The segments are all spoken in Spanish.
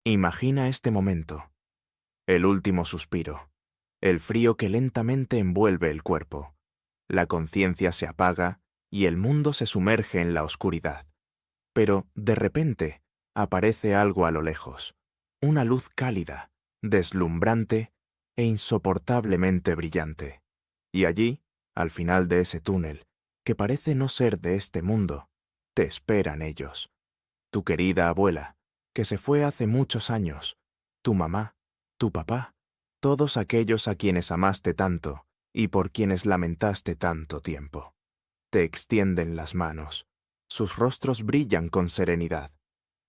Imagina este momento, el último suspiro, el frío que lentamente envuelve el cuerpo. La conciencia se apaga y el mundo se sumerge en la oscuridad. Pero, de repente, aparece algo a lo lejos, una luz cálida, deslumbrante e insoportablemente brillante. Y allí, al final de ese túnel, que parece no ser de este mundo, te esperan ellos. Tu querida abuela, que se fue hace muchos años, tu mamá, tu papá, todos aquellos a quienes amaste tanto y por quienes lamentaste tanto tiempo. Te extienden las manos. Sus rostros brillan con serenidad.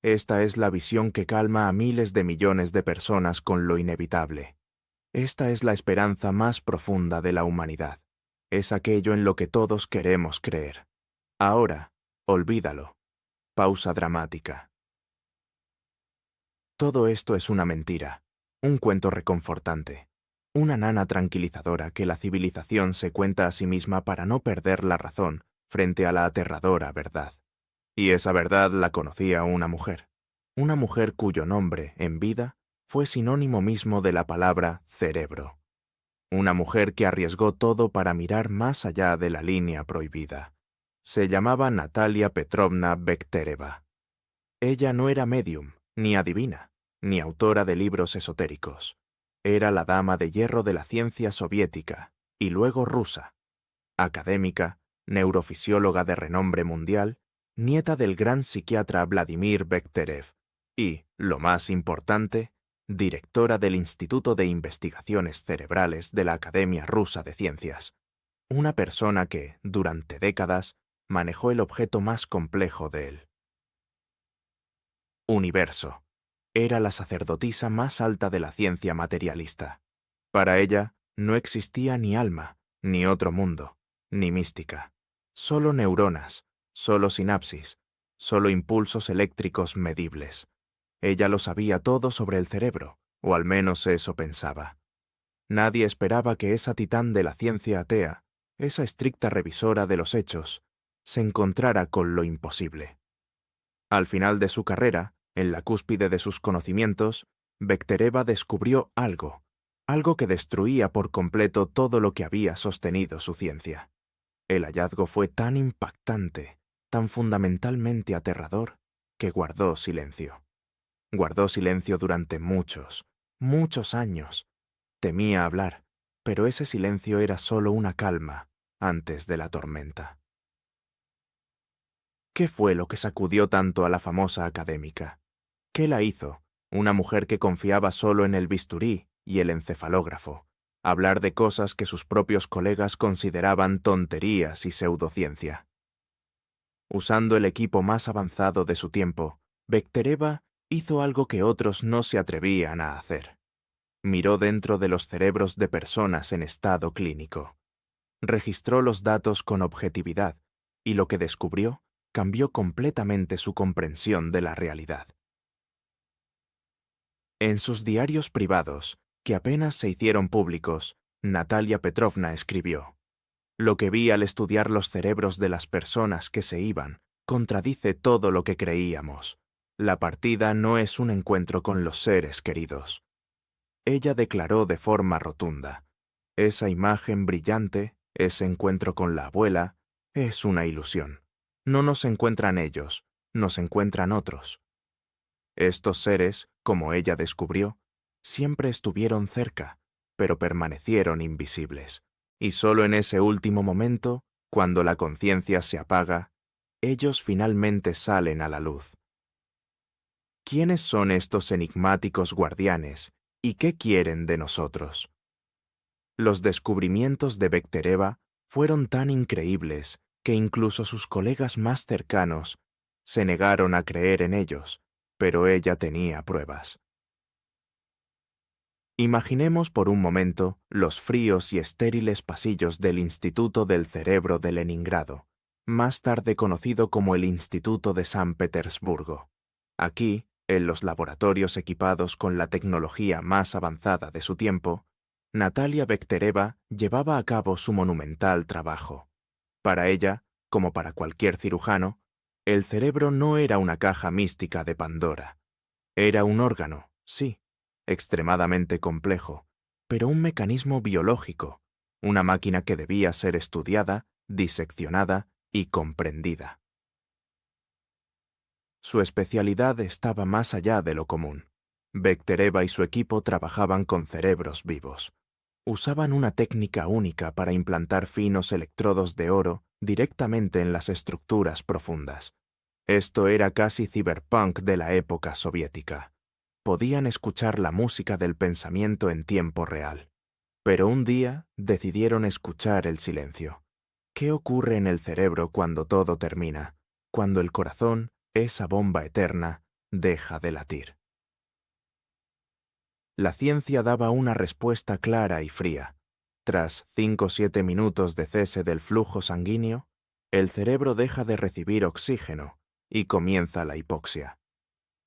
Esta es la visión que calma a miles de millones de personas con lo inevitable. Esta es la esperanza más profunda de la humanidad. Es aquello en lo que todos queremos creer. Ahora, olvídalo. Pausa dramática. Todo esto es una mentira, un cuento reconfortante, una nana tranquilizadora que la civilización se cuenta a sí misma para no perder la razón frente a la aterradora verdad. Y esa verdad la conocía una mujer cuyo nombre, en vida, fue sinónimo mismo de la palabra cerebro. Una mujer que arriesgó todo para mirar más allá de la línea prohibida. Se llamaba Natalia Petrovna Bektereva. Ella no era médium, ni adivina, ni autora de libros esotéricos. Era la dama de hierro de la ciencia soviética, y luego rusa. Académica, neurofisióloga de renombre mundial, nieta del gran psiquiatra Vladimir Bekterev, y, lo más importante, directora del Instituto de Investigaciones Cerebrales de la Academia Rusa de Ciencias. Una persona que, durante décadas, manejó el objeto más complejo de él. Universo. Era la sacerdotisa más alta de la ciencia materialista. Para ella, no existía ni alma, ni otro mundo, ni mística. Solo neuronas, solo sinapsis, solo impulsos eléctricos medibles. Ella lo sabía todo sobre el cerebro, o al menos eso pensaba. Nadie esperaba que esa titán de la ciencia atea, esa estricta revisora de los hechos, se encontrara con lo imposible. Al final de su carrera, en la cúspide de sus conocimientos, Bektereva descubrió algo que destruía por completo todo lo que había sostenido su ciencia. El hallazgo fue tan impactante, tan fundamentalmente aterrador, que guardó silencio. Guardó silencio durante muchos, muchos años. Temía hablar, pero ese silencio era solo una calma antes de la tormenta. ¿Qué fue lo que sacudió tanto a la famosa académica? ¿Qué la hizo, una mujer que confiaba solo en el bisturí y el encefalógrafo, hablar de cosas que sus propios colegas consideraban tonterías y pseudociencia? Usando el equipo más avanzado de su tiempo, Bektereva hizo algo que otros no se atrevían a hacer. Miró dentro de los cerebros de personas en estado clínico. Registró los datos con objetividad y lo que descubrió cambió completamente su comprensión de la realidad. En sus diarios privados, que apenas se hicieron públicos, Natalia Petrovna escribió: «Lo que vi al estudiar los cerebros de las personas que se iban contradice todo lo que creíamos. La partida no es un encuentro con los seres queridos». Ella declaró de forma rotunda: «Esa imagen brillante, ese encuentro con la abuela, es una ilusión. No nos encuentran ellos, nos encuentran otros». Estos seres, como ella descubrió, siempre estuvieron cerca, pero permanecieron invisibles. Y solo en ese último momento, cuando la conciencia se apaga, ellos finalmente salen a la luz. ¿Quiénes son estos enigmáticos guardianes y qué quieren de nosotros? Los descubrimientos de Bektereva fueron tan increíbles que incluso sus colegas más cercanos se negaron a creer en ellos, pero ella tenía pruebas. Imaginemos por un momento los fríos y estériles pasillos del Instituto del Cerebro de Leningrado, más tarde conocido como el Instituto de San Petersburgo. Aquí, en los laboratorios equipados con la tecnología más avanzada de su tiempo, Natalia Bektereva llevaba a cabo su monumental trabajo. Para ella, como para cualquier cirujano, el cerebro no era una caja mística de Pandora. Era un órgano, sí, extremadamente complejo, pero un mecanismo biológico, una máquina que debía ser estudiada, diseccionada y comprendida. Su especialidad estaba más allá de lo común. Bektereva y su equipo trabajaban con cerebros vivos. Usaban una técnica única para implantar finos electrodos de oro directamente en las estructuras profundas. Esto era casi cyberpunk de la época soviética. Podían escuchar la música del pensamiento en tiempo real. Pero un día decidieron escuchar el silencio. ¿Qué ocurre en el cerebro cuando todo termina? Cuando el corazón, esa bomba eterna, deja de latir. La ciencia daba una respuesta clara y fría. Tras 5 o 7 minutos de cese del flujo sanguíneo, el cerebro deja de recibir oxígeno y comienza la hipoxia.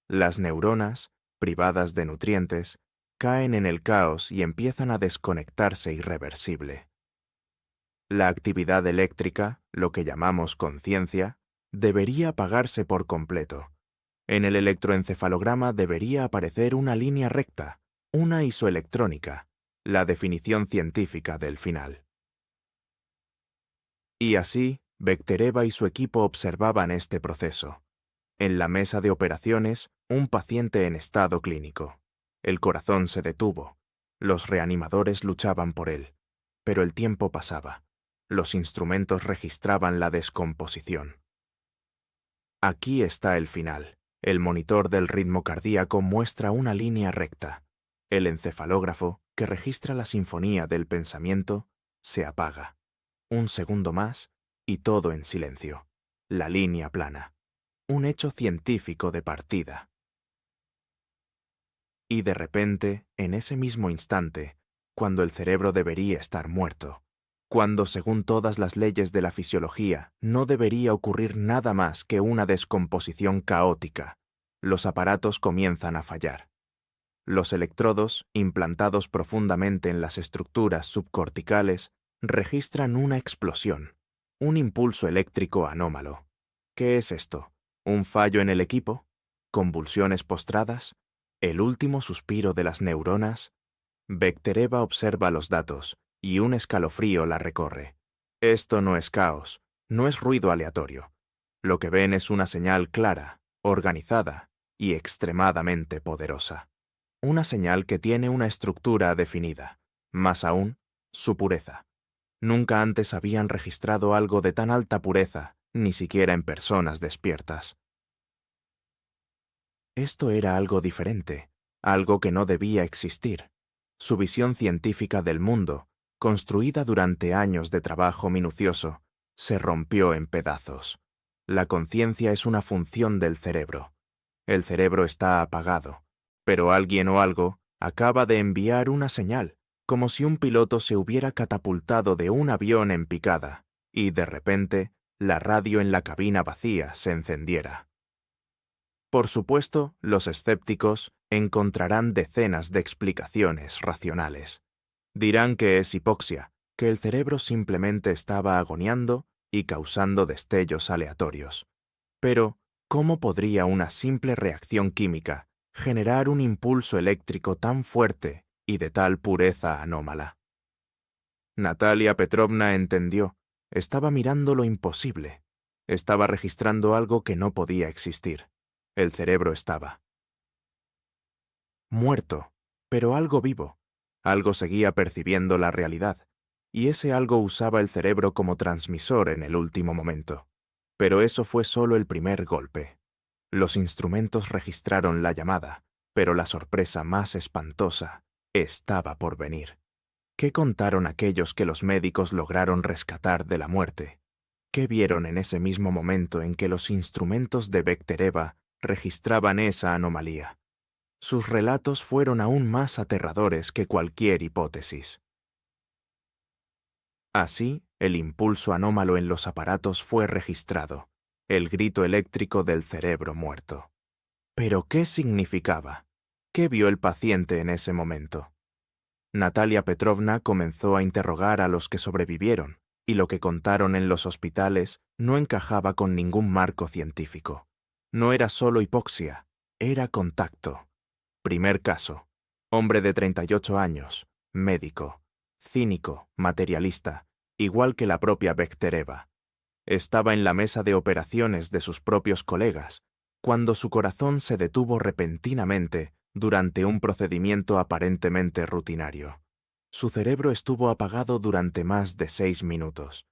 Las neuronas, privadas de nutrientes, caen en el caos y empiezan a desconectarse irreversible. La actividad eléctrica, lo que llamamos conciencia, debería apagarse por completo. En el electroencefalograma debería aparecer una línea recta, una isoelectrónica, la definición científica del final. Y así, Bektereva y su equipo observaban este proceso. En la mesa de operaciones, un paciente en estado clínico. El corazón se detuvo. Los reanimadores luchaban por él. Pero el tiempo pasaba. Los instrumentos registraban la descomposición. Aquí está el final. El monitor del ritmo cardíaco muestra una línea recta. El encefalógrafo, que registra la sinfonía del pensamiento, se apaga. Un segundo más y todo en silencio. La línea plana. Un hecho científico de partida. Y de repente, en ese mismo instante, cuando el cerebro debería estar muerto, cuando según todas las leyes de la fisiología no debería ocurrir nada más que una descomposición caótica, los aparatos comienzan a fallar. Los electrodos, implantados profundamente en las estructuras subcorticales, registran una explosión, un impulso eléctrico anómalo. ¿Qué es esto? ¿Un fallo en el equipo? ¿Convulsiones postradas? ¿El último suspiro de las neuronas? Bektereva observa los datos y un escalofrío la recorre. Esto no es caos, no es ruido aleatorio. Lo que ven es una señal clara, organizada y extremadamente poderosa. Una señal que tiene una estructura definida, más aún, su pureza. Nunca antes habían registrado algo de tan alta pureza, ni siquiera en personas despiertas. Esto era algo diferente, algo que no debía existir. Su visión científica del mundo, construida durante años de trabajo minucioso, se rompió en pedazos. La conciencia es una función del cerebro. El cerebro está apagado, pero alguien o algo acaba de enviar una señal, como si un piloto se hubiera catapultado de un avión en picada, y de repente la radio en la cabina vacía se encendiera. Por supuesto, los escépticos encontrarán decenas de explicaciones racionales. Dirán que es hipoxia, que el cerebro simplemente estaba agoniando y causando destellos aleatorios. Pero, ¿cómo podría una simple reacción química generar un impulso eléctrico tan fuerte y de tal pureza anómala? Natalia Petrovna entendió. Estaba mirando lo imposible. Estaba registrando algo que no podía existir. El cerebro estaba muerto, pero algo vivo. Algo seguía percibiendo la realidad, y ese algo usaba el cerebro como transmisor en el último momento. Pero eso fue solo el primer golpe. Los instrumentos registraron la llamada, pero la sorpresa más espantosa estaba por venir. ¿Qué contaron aquellos que los médicos lograron rescatar de la muerte? ¿Qué vieron en ese mismo momento en que los instrumentos de Bektereva registraban esa anomalía? Sus relatos fueron aún más aterradores que cualquier hipótesis. Así, el impulso anómalo en los aparatos fue registrado, el grito eléctrico del cerebro muerto. ¿Pero qué significaba? ¿Qué vio el paciente en ese momento? Natalia Petrovna comenzó a interrogar a los que sobrevivieron, y lo que contaron en los hospitales no encajaba con ningún marco científico. No era solo hipoxia, era contacto. Primer caso. Hombre de 38 años, médico, cínico, materialista, igual que la propia Bektereva. Estaba en la mesa de operaciones de sus propios colegas, cuando su corazón se detuvo repentinamente durante un procedimiento aparentemente rutinario. Su cerebro estuvo apagado durante más de 6 minutos.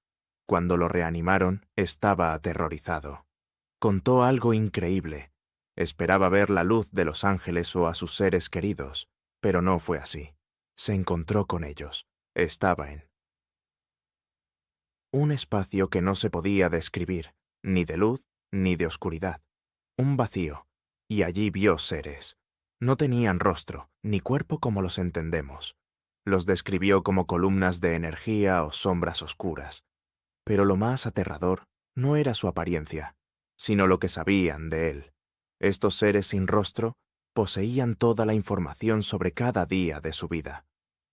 Cuando lo reanimaron, estaba aterrorizado. Contó algo increíble. Esperaba ver la luz de los ángeles o a sus seres queridos, pero no fue así. Se encontró con ellos. Estaba en un espacio que no se podía describir, ni de luz ni de oscuridad. Un vacío, y allí vio seres. No tenían rostro, ni cuerpo como los entendemos. Los describió como columnas de energía o sombras oscuras. Pero lo más aterrador no era su apariencia, sino lo que sabían de él. Estos seres sin rostro poseían toda la información sobre cada día de su vida.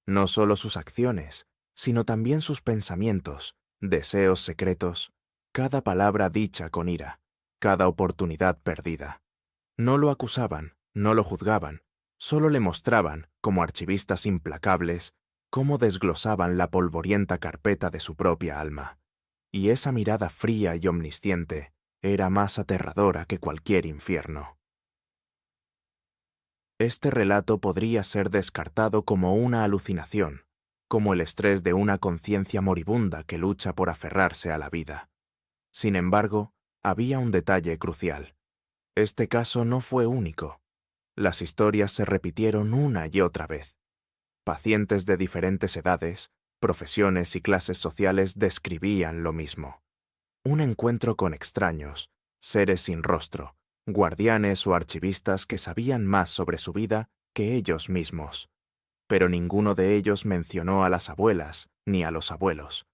No solo sus acciones, sino también sus pensamientos, deseos secretos, cada palabra dicha con ira, cada oportunidad perdida. No lo acusaban, no lo juzgaban, solo le mostraban, como archivistas implacables, cómo desglosaban la polvorienta carpeta de su propia alma. Y esa mirada fría y omnisciente era más aterradora que cualquier infierno. Este relato podría ser descartado como una alucinación, como el estrés de una conciencia moribunda que lucha por aferrarse a la vida. Sin embargo, había un detalle crucial. Este caso no fue único. Las historias se repitieron una y otra vez. Pacientes de diferentes edades, profesiones y clases sociales describían lo mismo. Un encuentro con extraños, seres sin rostro, guardianes o archivistas que sabían más sobre su vida que ellos mismos. Pero ninguno de ellos mencionó a las abuelas ni a los abuelos.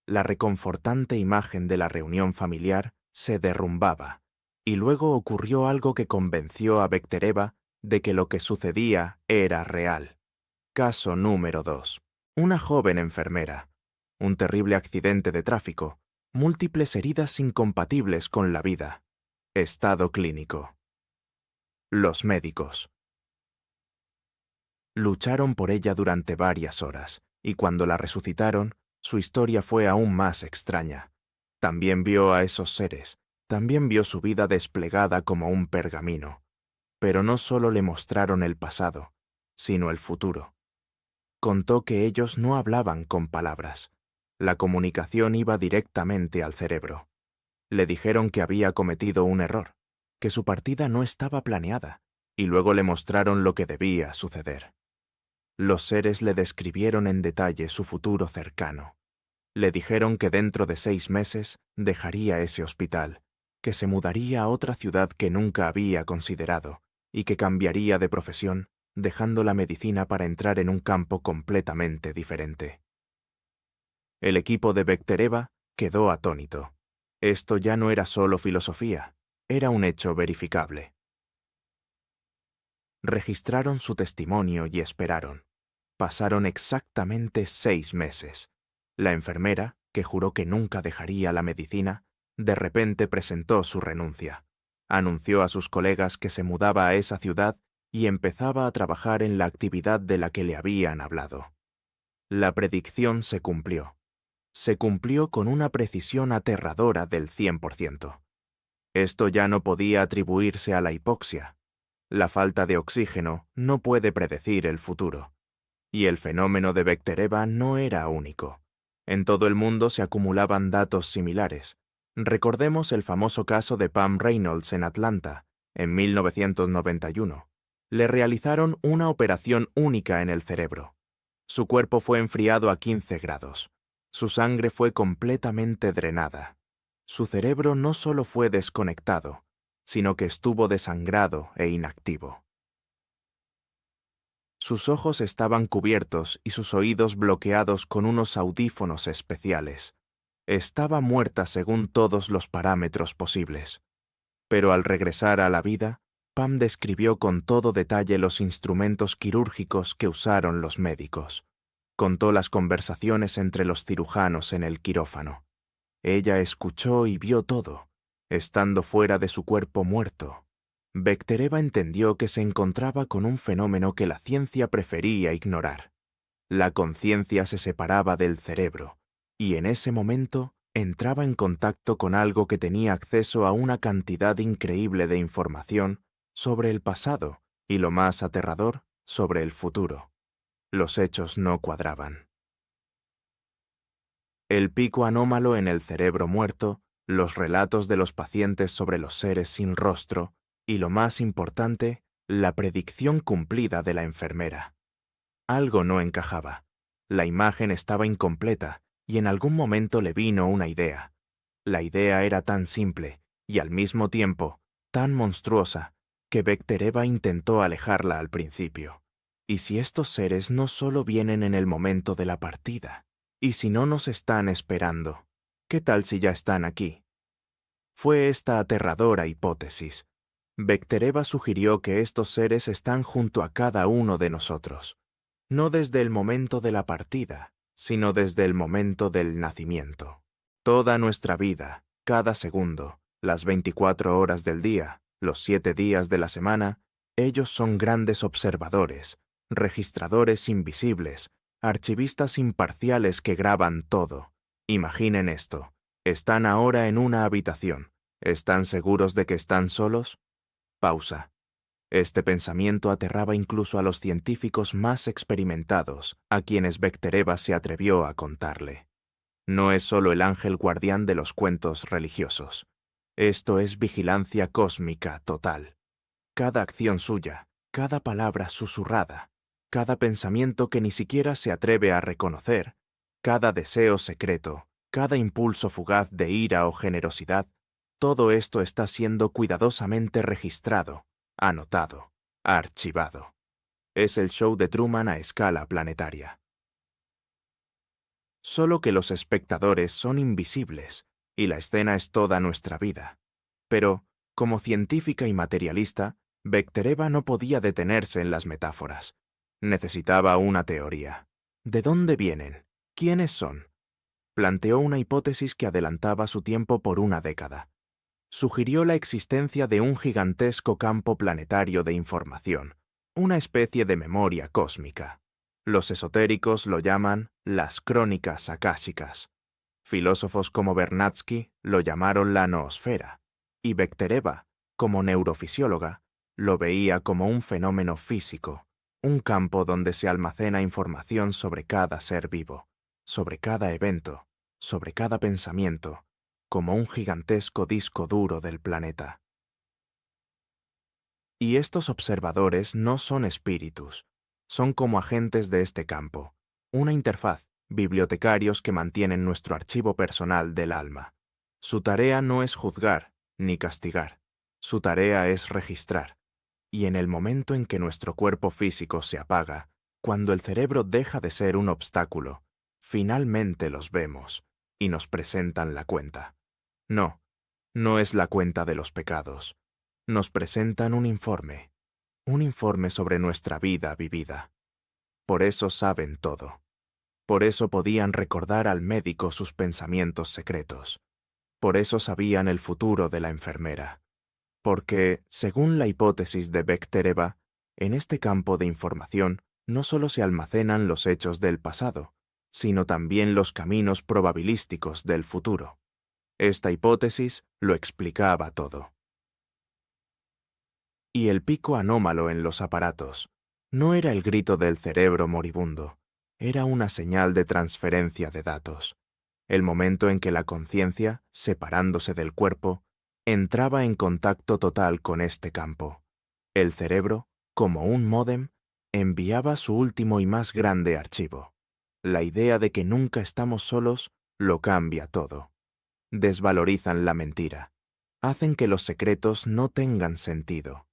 La reconfortante imagen de la reunión familiar se derrumbaba, y luego ocurrió algo que convenció a Bektereva de que lo que sucedía era real. Caso número 2. Una joven enfermera. Un terrible accidente de tráfico. Múltiples heridas incompatibles con la vida. Estado clínico. Los médicos. Lucharon por ella durante varias horas, y cuando la resucitaron, su historia fue aún más extraña. También vio a esos seres, también vio su vida desplegada como un pergamino. Pero no solo le mostraron el pasado, sino el futuro. Contó que ellos no hablaban con palabras. La comunicación iba directamente al cerebro. Le dijeron que había cometido un error, que su partida no estaba planeada, y luego le mostraron lo que debía suceder. Los seres le describieron en detalle su futuro cercano. Le dijeron que dentro de 6 meses dejaría ese hospital, que se mudaría a otra ciudad que nunca había considerado, y que cambiaría de profesión, dejando la medicina para entrar en un campo completamente diferente. El equipo de Bektereva quedó atónito. Esto ya no era solo filosofía, era un hecho verificable. Registraron su testimonio y esperaron. Pasaron exactamente 6 meses. La enfermera, que juró que nunca dejaría la medicina, de repente presentó su renuncia. Anunció a sus colegas que se mudaba a esa ciudad y empezaba a trabajar en la actividad de la que le habían hablado. La predicción se cumplió. Se cumplió con una precisión aterradora del 100%. Esto ya no podía atribuirse a la hipoxia. La falta de oxígeno no puede predecir el futuro. Y el fenómeno de Bektereva no era único. En todo el mundo se acumulaban datos similares. Recordemos el famoso caso de Pam Reynolds en Atlanta, en 1991. Le realizaron una operación única en el cerebro. Su cuerpo fue enfriado a 15 grados. Su sangre fue completamente drenada. Su cerebro no solo fue desconectado, sino que estuvo desangrado e inactivo. Sus ojos estaban cubiertos y sus oídos bloqueados con unos audífonos especiales. Estaba muerta según todos los parámetros posibles. Pero al regresar a la vida, Pam describió con todo detalle los instrumentos quirúrgicos que usaron los médicos. Contó las conversaciones entre los cirujanos en el quirófano. Ella escuchó y vio todo, estando fuera de su cuerpo muerto. Bektereva entendió que se encontraba con un fenómeno que la ciencia prefería ignorar. La conciencia se separaba del cerebro, y en ese momento entraba en contacto con algo que tenía acceso a una cantidad increíble de información sobre el pasado y, lo más aterrador, sobre el futuro. Los hechos no cuadraban. El pico anómalo en el cerebro muerto, los relatos de los pacientes sobre los seres sin rostro y, lo más importante, la predicción cumplida de la enfermera. Algo no encajaba. La imagen estaba incompleta y en algún momento le vino una idea. La idea era tan simple y al mismo tiempo tan monstruosa que Bektereva intentó alejarla al principio. ¿Y si estos seres no solo vienen en el momento de la partida? ¿Y si no nos están esperando? ¿Qué tal si ya están aquí? Fue esta aterradora hipótesis. Bektereva sugirió que estos seres están junto a cada uno de nosotros, no desde el momento de la partida, sino desde el momento del nacimiento. Toda nuestra vida, cada segundo, las 24 horas del día, los 7 días de la semana, ellos son grandes observadores, registradores invisibles, archivistas imparciales que graban todo. Imaginen esto. Están ahora en una habitación. ¿Están seguros de que están solos? Pausa. Este pensamiento aterraba incluso a los científicos más experimentados, a quienes Bektereva se atrevió a contarle. No es solo el ángel guardián de los cuentos religiosos. Esto es vigilancia cósmica total. Cada acción suya, cada palabra susurrada, cada pensamiento que ni siquiera se atreve a reconocer, cada deseo secreto, cada impulso fugaz de ira o generosidad, todo esto está siendo cuidadosamente registrado, anotado, archivado. Es el show de Truman a escala planetaria. Solo que los espectadores son invisibles y la escena es toda nuestra vida. Pero, como científica y materialista, Bektereva no podía detenerse en las metáforas. Necesitaba una teoría. ¿De dónde vienen? ¿Quiénes son? Planteó una hipótesis que adelantaba su tiempo por una década. Sugirió la existencia de un gigantesco campo planetario de información, una especie de memoria cósmica. Los esotéricos lo llaman las crónicas akáshicas. Filósofos como Vernadsky lo llamaron la noosfera, y Bektereva, como neurofisióloga, lo veía como un fenómeno físico, un campo donde se almacena información sobre cada ser vivo, sobre cada evento, sobre cada pensamiento, como un gigantesco disco duro del planeta. Y estos observadores no son espíritus, son como agentes de este campo, una interfaz, bibliotecarios que mantienen nuestro archivo personal del alma. Su tarea no es juzgar ni castigar, su tarea es registrar. Y en el momento en que nuestro cuerpo físico se apaga, cuando el cerebro deja de ser un obstáculo, finalmente los vemos y nos presentan la cuenta. No, no es la cuenta de los pecados. Nos presentan un informe sobre nuestra vida vivida. Por eso saben todo. Por eso podían recordar al médico sus pensamientos secretos. Por eso sabían el futuro de la enfermera. Porque, según la hipótesis de Bektereva, en este campo de información no solo se almacenan los hechos del pasado, sino también los caminos probabilísticos del futuro. Esta hipótesis lo explicaba todo. Y el pico anómalo en los aparatos no era el grito del cerebro moribundo, era una señal de transferencia de datos. El momento en que la conciencia, separándose del cuerpo, entraba en contacto total con este campo. El cerebro, como un módem, enviaba su último y más grande archivo. La idea de que nunca estamos solos lo cambia todo. Desvalorizan la mentira. Hacen que los secretos no tengan sentido.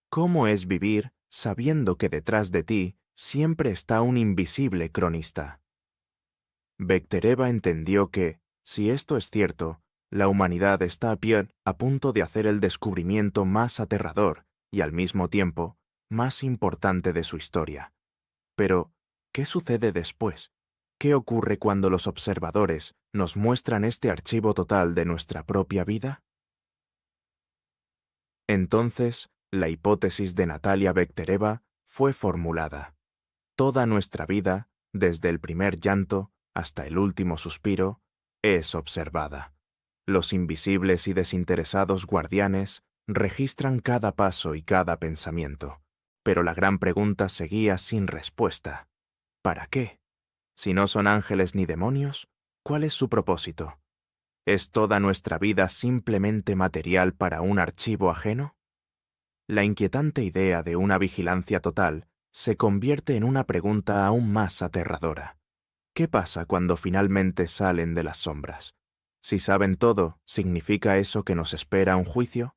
¿Cómo es vivir sabiendo que detrás de ti siempre está un invisible cronista? Bektereva entendió que, si esto es cierto, la humanidad está a punto de hacer el descubrimiento más aterrador y al mismo tiempo más importante de su historia. Pero, ¿qué sucede después? ¿Qué ocurre cuando los observadores nos muestran este archivo total de nuestra propia vida? Entonces, la hipótesis de Natalia Bektereva fue formulada. Toda nuestra vida, desde el primer llanto hasta el último suspiro, es observada. Los invisibles y desinteresados guardianes registran cada paso y cada pensamiento, pero la gran pregunta seguía sin respuesta. ¿Para qué? Si no son ángeles ni demonios, ¿cuál es su propósito? ¿Es toda nuestra vida simplemente material para un archivo ajeno? La inquietante idea de una vigilancia total se convierte en una pregunta aún más aterradora. ¿Qué pasa cuando finalmente salen de las sombras? Si saben todo, ¿significa eso que nos espera un juicio?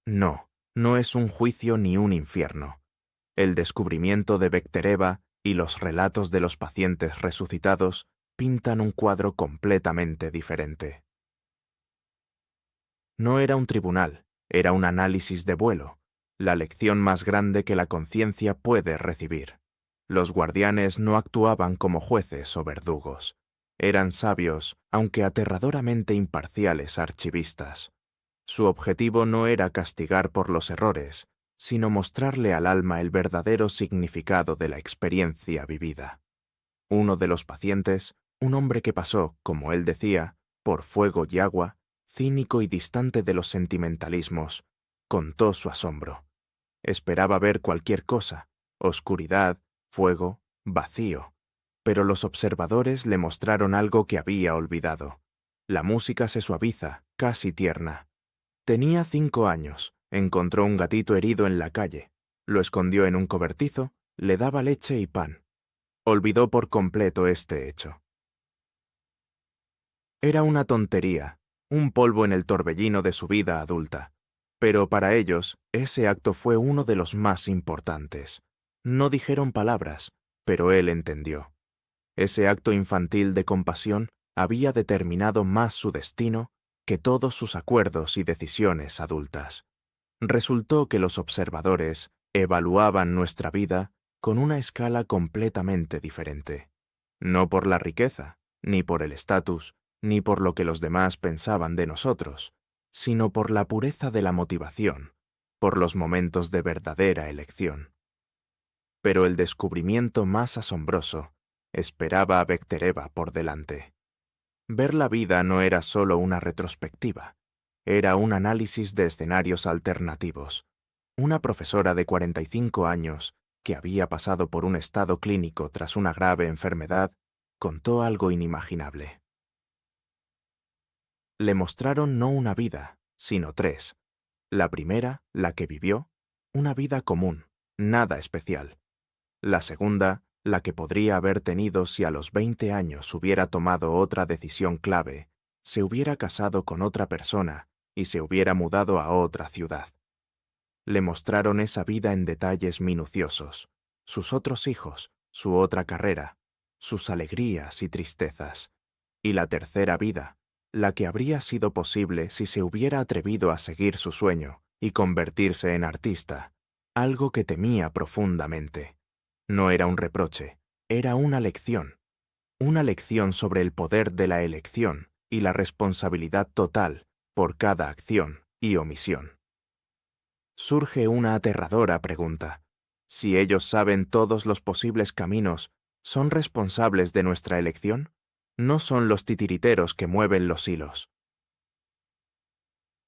No, no es un juicio ni un infierno. El descubrimiento de Bektereva y los relatos de los pacientes resucitados pintan un cuadro completamente diferente. No era un tribunal, era un análisis de vuelo, la lección más grande que la conciencia puede recibir. Los guardianes no actuaban como jueces o verdugos. Eran sabios, aunque aterradoramente imparciales archivistas. Su objetivo no era castigar por los errores, sino mostrarle al alma el verdadero significado de la experiencia vivida. Uno de los pacientes, un hombre que pasó, como él decía, por fuego y agua, cínico y distante de los sentimentalismos, contó su asombro. Esperaba ver cualquier cosa, oscuridad, fuego, vacío, pero los observadores le mostraron algo que había olvidado. La música se suaviza, casi tierna. Tenía 5 años, encontró un gatito herido en la calle, lo escondió en un cobertizo, le daba leche y pan. Olvidó por completo este hecho. Era una tontería, un polvo en el torbellino de su vida adulta, pero para ellos ese acto fue uno de los más importantes. No dijeron palabras, pero él entendió. Ese acto infantil de compasión había determinado más su destino que todos sus acuerdos y decisiones adultas. Resultó que los observadores evaluaban nuestra vida con una escala completamente diferente. No por la riqueza, ni por el estatus, ni por lo que los demás pensaban de nosotros, sino por la pureza de la motivación, por los momentos de verdadera elección. Pero el descubrimiento más asombroso esperaba a Bektereva por delante. Ver la vida no era solo una retrospectiva, era un análisis de escenarios alternativos. Una profesora de 45 años, que había pasado por un estado clínico tras una grave enfermedad, contó algo inimaginable. Le mostraron no una vida, sino 3. La primera, la que vivió, una vida común, nada especial. La segunda, la que podría haber tenido si a los 20 años hubiera tomado otra decisión clave, se hubiera casado con otra persona y se hubiera mudado a otra ciudad. Le mostraron esa vida en detalles minuciosos, sus otros hijos, su otra carrera, sus alegrías y tristezas. Y la tercera vida, la que habría sido posible si se hubiera atrevido a seguir su sueño y convertirse en artista, algo que temía profundamente. No era un reproche, era una lección sobre el poder de la elección y la responsabilidad total por cada acción y omisión. Surge una aterradora pregunta. Si ellos saben todos los posibles caminos, ¿son responsables de nuestra elección? No son los titiriteros que mueven los hilos.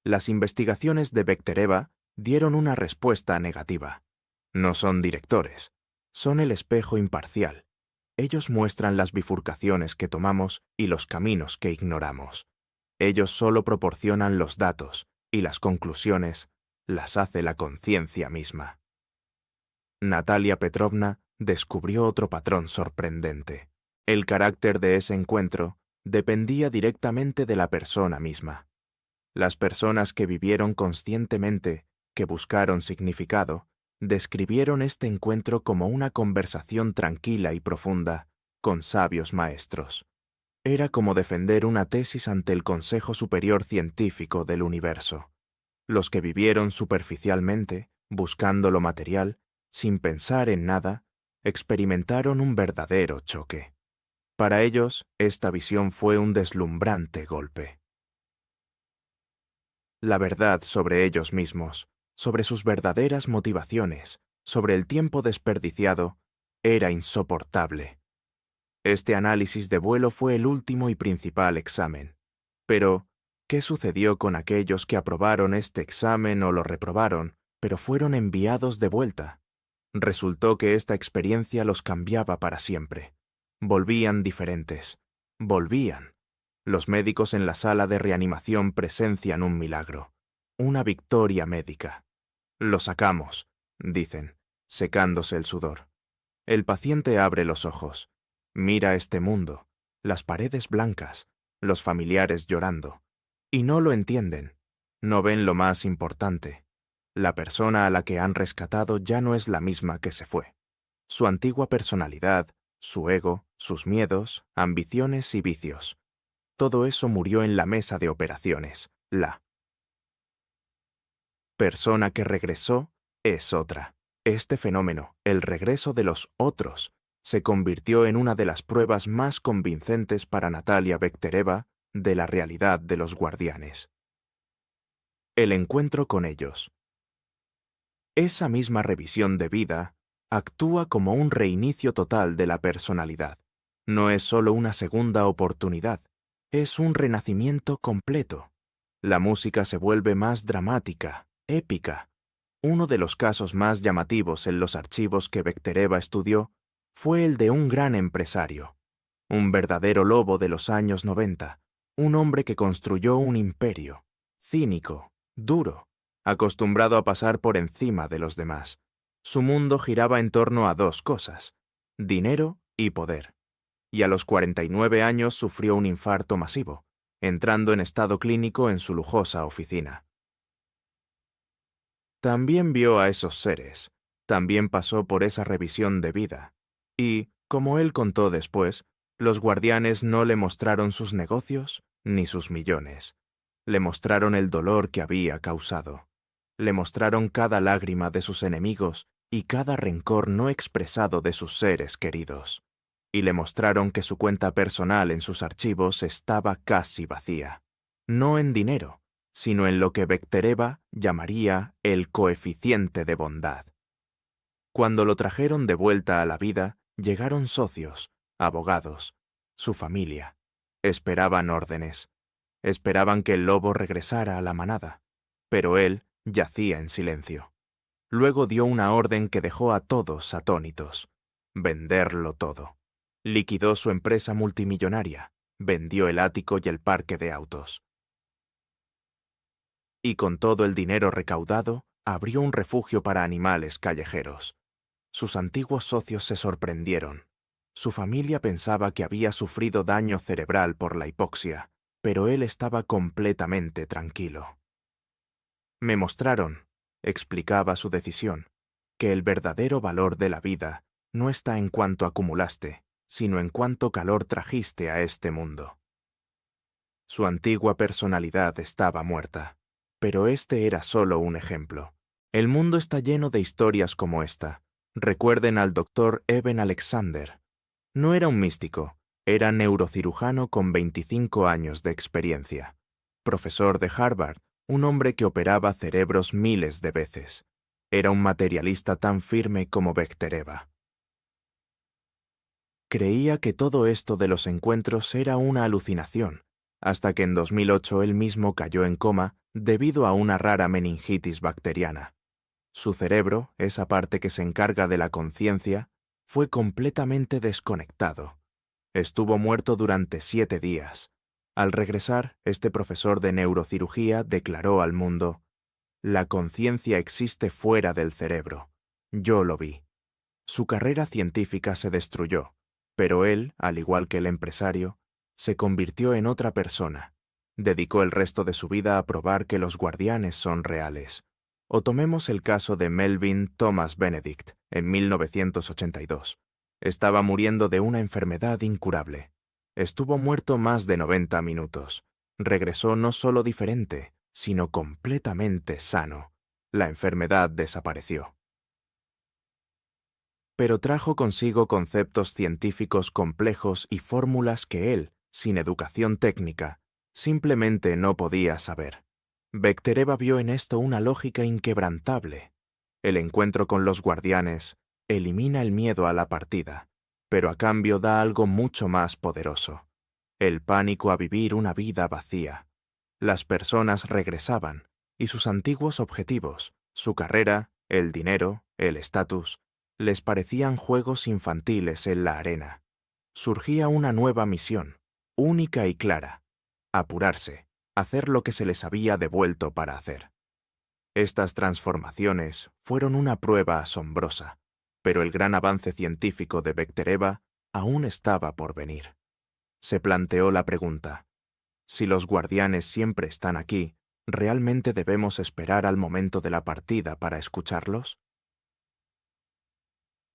Las investigaciones de Bektereva dieron una respuesta negativa. No son directores, son el espejo imparcial. Ellos muestran las bifurcaciones que tomamos y los caminos que ignoramos. Ellos solo proporcionan los datos y las conclusiones las hace la conciencia misma. Natalia Petrovna descubrió otro patrón sorprendente. El carácter de ese encuentro dependía directamente de la persona misma. Las personas que vivieron conscientemente, que buscaron significado, describieron este encuentro como una conversación tranquila y profunda con sabios maestros. Era como defender una tesis ante el Consejo Superior Científico del Universo. Los que vivieron superficialmente, buscando lo material, sin pensar en nada, experimentaron un verdadero choque. Para ellos, esta visión fue un deslumbrante golpe. La verdad sobre ellos mismos, sobre sus verdaderas motivaciones, sobre el tiempo desperdiciado, era insoportable. Este análisis de vuelo fue el último y principal examen. Pero, ¿qué sucedió con aquellos que aprobaron este examen o lo reprobaron, pero fueron enviados de vuelta? Resultó que esta experiencia los cambiaba para siempre. Volvían diferentes. Volvían. Los médicos en la sala de reanimación presencian un milagro. Una victoria médica. Lo sacamos, dicen, secándose el sudor. El paciente abre los ojos. Mira este mundo, las paredes blancas, los familiares llorando. Y no lo entienden. No ven lo más importante. La persona a la que han rescatado ya no es la misma que se fue. Su antigua personalidad, su ego, sus miedos, ambiciones y vicios. Todo eso murió en la mesa de operaciones. La persona que regresó es otra. Este fenómeno, el regreso de los otros, se convirtió en una de las pruebas más convincentes para Natalia Bektereva de la realidad de los guardianes. El encuentro con ellos. Esa misma revisión de vida actúa como un reinicio total de la personalidad. No es solo una segunda oportunidad, es un renacimiento completo. La música se vuelve más dramática, épica. Uno de los casos más llamativos en los archivos que Bektereva estudió fue el de un gran empresario, un verdadero lobo de los años 90, un hombre que construyó un imperio, cínico, duro, acostumbrado a pasar por encima de los demás. Su mundo giraba en torno a dos cosas, dinero y poder. Y a los 49 años sufrió un infarto masivo, entrando en estado clínico en su lujosa oficina. También vio a esos seres, también pasó por esa revisión de vida, y, como él contó después, los guardianes no le mostraron sus negocios ni sus millones. Le mostraron el dolor que había causado. Le mostraron cada lágrima de sus enemigos y cada rencor no expresado de sus seres queridos. Y le mostraron que su cuenta personal en sus archivos estaba casi vacía. No en dinero, sino en lo que Bektereva llamaría el coeficiente de bondad. Cuando lo trajeron de vuelta a la vida, llegaron socios, abogados, su familia. Esperaban órdenes. Esperaban que el lobo regresara a la manada, pero él yacía en silencio. Luego dio una orden que dejó a todos atónitos: venderlo todo. Liquidó su empresa multimillonaria, vendió el ático y el parque de autos. Y con todo el dinero recaudado, abrió un refugio para animales callejeros. Sus antiguos socios se sorprendieron. Su familia pensaba que había sufrido daño cerebral por la hipoxia, pero él estaba completamente tranquilo. Me mostraron, explicaba su decisión, que el verdadero valor de la vida no está en cuánto acumulaste, sino en cuánto calor trajiste a este mundo. Su antigua personalidad estaba muerta, pero este era solo un ejemplo. El mundo está lleno de historias como esta. Recuerden al Dr. Eben Alexander. No era un místico, era neurocirujano con 25 años de experiencia. Profesor de Harvard, un hombre que operaba cerebros miles de veces. Era un materialista tan firme como Bektereva. Creía que todo esto de los encuentros era una alucinación, hasta que en 2008 él mismo cayó en coma debido a una rara meningitis bacteriana. Su cerebro, esa parte que se encarga de la conciencia, fue completamente desconectado. Estuvo muerto durante 7 días. Al regresar, este profesor de neurocirugía declaró al mundo: «La conciencia existe fuera del cerebro. Yo lo vi». Su carrera científica se destruyó, pero él, al igual que el empresario, se convirtió en otra persona. Dedicó el resto de su vida a probar que los guardianes son reales. O tomemos el caso de Melvin Thomas Benedict, en 1982. Estaba muriendo de una enfermedad incurable. Estuvo muerto más de 90 minutos. Regresó no solo diferente, sino completamente sano. La enfermedad desapareció. Pero trajo consigo conceptos científicos complejos y fórmulas que él, sin educación técnica, simplemente no podía saber. Bektereva vio en esto una lógica inquebrantable. El encuentro con los guardianes elimina el miedo a la partida, pero a cambio da algo mucho más poderoso: el pánico a vivir una vida vacía. Las personas regresaban, y sus antiguos objetivos, su carrera, el dinero, el estatus, les parecían juegos infantiles en la arena. Surgía una nueva misión, única y clara: apurarse, hacer lo que se les había devuelto para hacer. Estas transformaciones fueron una prueba asombrosa, pero el gran avance científico de Bektereva aún estaba por venir. Se planteó la pregunta: si los guardianes siempre están aquí, ¿realmente debemos esperar al momento de la partida para escucharlos?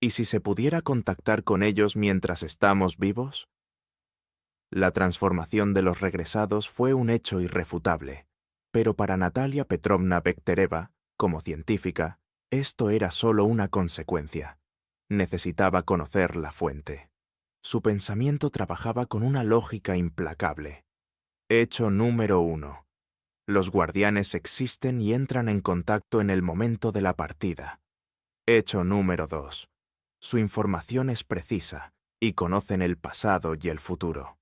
¿Y si se pudiera contactar con ellos mientras estamos vivos? La transformación de los regresados fue un hecho irrefutable, pero para Natalia Petrovna Bektereva, como científica, esto era solo una consecuencia. Necesitaba conocer la fuente. Su pensamiento trabajaba con una lógica implacable. Hecho número 1. Los guardianes existen y entran en contacto en el momento de la partida. Hecho número 2. Su información es precisa y conocen el pasado y el futuro.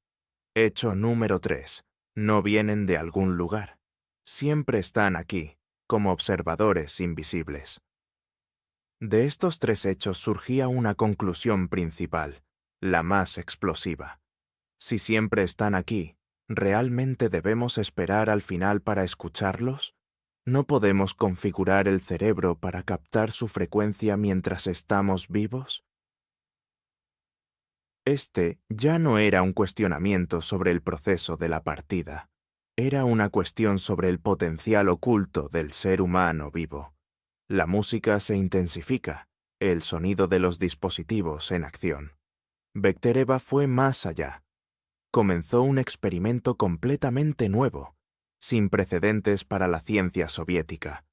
Hecho número 3. No vienen de algún lugar. Siempre están aquí, como observadores invisibles. De estos tres hechos surgía una conclusión principal, la más explosiva. Si siempre están aquí, ¿realmente debemos esperar al final para escucharlos? ¿No podemos configurar el cerebro para captar su frecuencia mientras estamos vivos? Este ya no era un cuestionamiento sobre el proceso de la partida. Era una cuestión sobre el potencial oculto del ser humano vivo. La música se intensifica, el sonido de los dispositivos en acción. Bektereva fue más allá. Comenzó un experimento completamente nuevo, sin precedentes para la ciencia soviética.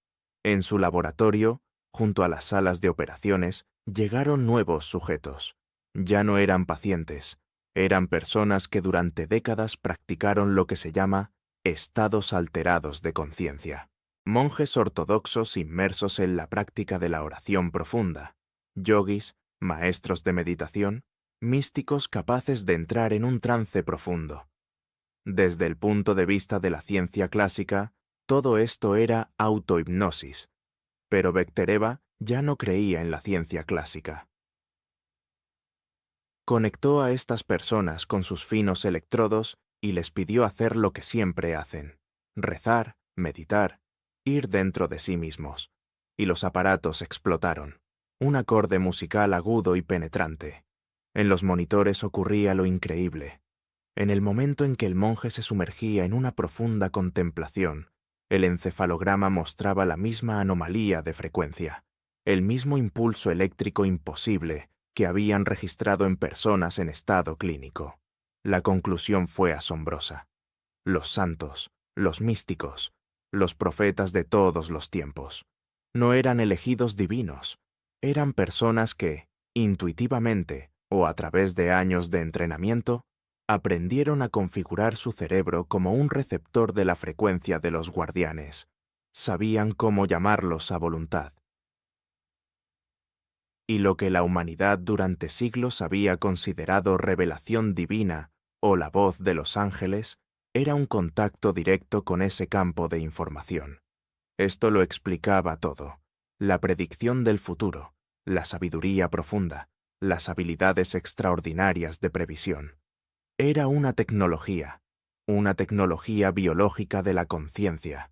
En su laboratorio, junto a las salas de operaciones, llegaron nuevos sujetos. Ya no eran pacientes, eran personas que durante décadas practicaron lo que se llama estados alterados de conciencia. Monjes ortodoxos inmersos en la práctica de la oración profunda, yogis, maestros de meditación, místicos capaces de entrar en un trance profundo. Desde el punto de vista de la ciencia clásica, todo esto era autohipnosis, pero Bektereva ya no creía en la ciencia clásica. Conectó a estas personas con sus finos electrodos y les pidió hacer lo que siempre hacen: rezar, meditar, ir dentro de sí mismos. Y los aparatos explotaron. Un acorde musical agudo y penetrante. En los monitores ocurría lo increíble. En el momento en que el monje se sumergía en una profunda contemplación, el encefalograma mostraba la misma anomalía de frecuencia, el mismo impulso eléctrico imposible que habían registrado en personas en estado clínico. La conclusión fue asombrosa. Los santos, los místicos, los profetas de todos los tiempos, no eran elegidos divinos, eran personas que, intuitivamente o a través de años de entrenamiento, aprendieron a configurar su cerebro como un receptor de la frecuencia de los guardianes. Sabían cómo llamarlos a voluntad. Y lo que la humanidad durante siglos había considerado revelación divina o la voz de los ángeles, era un contacto directo con ese campo de información. Esto lo explicaba todo: la predicción del futuro, la sabiduría profunda, las habilidades extraordinarias de previsión. Era una tecnología biológica de la conciencia.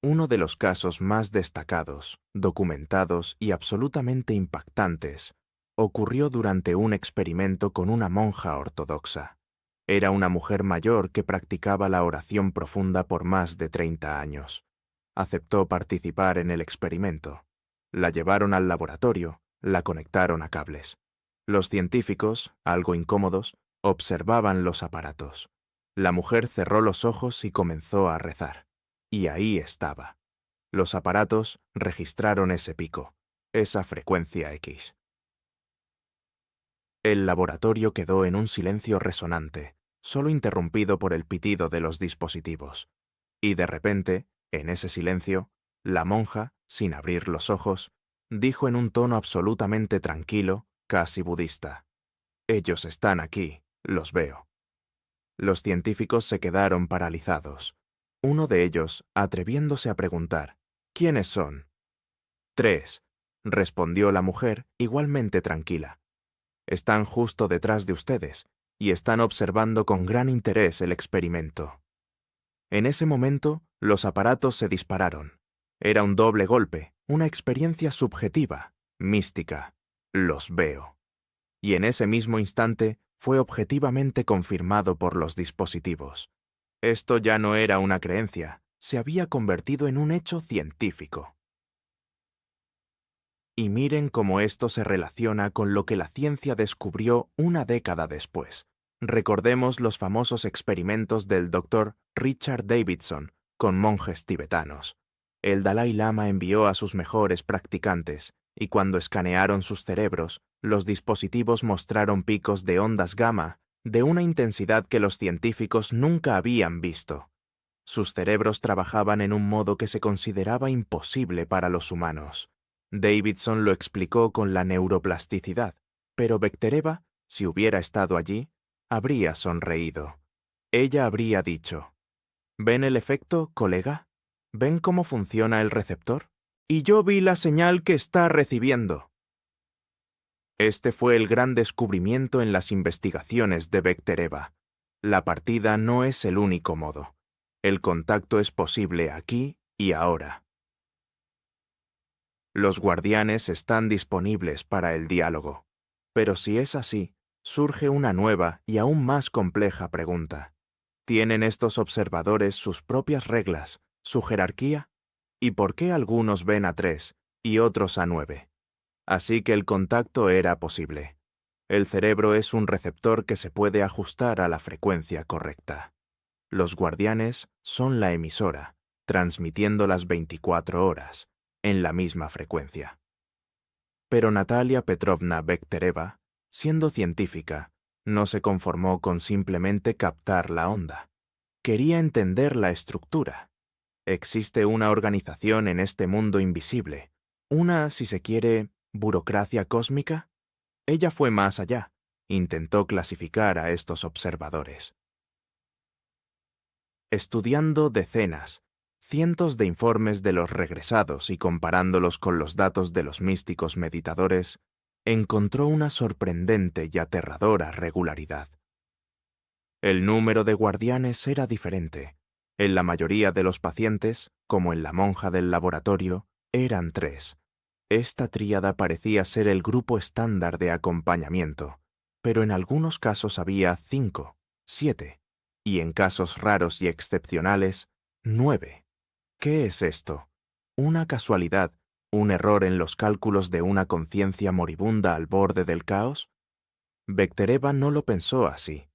Uno de los casos más destacados, documentados y absolutamente impactantes ocurrió durante un experimento con una monja ortodoxa. Era una mujer mayor que practicaba la oración profunda por más de 30 años. Aceptó participar en el experimento. La llevaron al laboratorio, la conectaron a cables. Los científicos, algo incómodos, observaban los aparatos. La mujer cerró los ojos y comenzó a rezar. Y ahí estaba. Los aparatos registraron ese pico, esa frecuencia X. El laboratorio quedó en un silencio resonante, solo interrumpido por el pitido de los dispositivos. Y de repente, En ese silencio, la monja, sin abrir los ojos, dijo en un tono absolutamente tranquilo, casi budista: «Ellos están aquí, los veo». Los científicos se quedaron paralizados. Uno de ellos, atreviéndose a preguntar: «¿Quiénes son?» «3», respondió la mujer, igualmente tranquila. «Están justo detrás de ustedes y están observando con gran interés el experimento». En ese momento, los aparatos se dispararon. Era un doble golpe, una experiencia subjetiva, mística. Los veo. Y en ese mismo instante fue objetivamente confirmado por los dispositivos. Esto ya no era una creencia, se había convertido en un hecho científico. Y miren cómo esto se relaciona con lo que la ciencia descubrió una década después. Recordemos los famosos experimentos del Dr. Richard Davidson con monjes tibetanos. El Dalai Lama envió a sus mejores practicantes, y cuando escanearon sus cerebros, los dispositivos mostraron picos de ondas gamma de una intensidad que los científicos nunca habían visto. Sus cerebros trabajaban en un modo que se consideraba imposible para los humanos. Davidson lo explicó con la neuroplasticidad, pero Bektereva, si hubiera estado allí, habría sonreído. Ella habría dicho: «¿Ven el efecto, colega? ¿Ven cómo funciona el receptor? Y yo vi la señal que está recibiendo». Este fue el gran descubrimiento en las investigaciones de Bektereva. La partida no es el único modo. El contacto es posible aquí y ahora. Los guardianes están disponibles para el diálogo. Pero si es así, surge una nueva y aún más compleja pregunta. ¿Tienen estos observadores sus propias reglas, su jerarquía? ¿Y por qué algunos ven a 3 y otros a 9? Así que el contacto era posible. El cerebro es un receptor que se puede ajustar a la frecuencia correcta. Los guardianes son la emisora, transmitiendo las 24 horas, en la misma frecuencia. Pero Natalia Petrovna Bektereva, siendo científica, no se conformó con simplemente captar la onda. Quería entender la estructura. Existe una organización en este mundo invisible, una, si se quiere, burocracia cósmica. Ella fue más allá, intentó clasificar a estos observadores. Estudiando decenas, cientos de informes de los regresados y comparándolos con los datos de los místicos meditadores, encontró una sorprendente y aterradora regularidad. El número de guardianes era diferente. En la mayoría de los pacientes, como en la monja del laboratorio, eran 3. Esta tríada parecía ser el grupo estándar de acompañamiento, pero en algunos casos había 5, 7, y en casos raros y excepcionales, 9. ¿Qué es esto? ¿Una casualidad, un error en los cálculos de una conciencia moribunda al borde del caos? Bektereva no lo pensó así.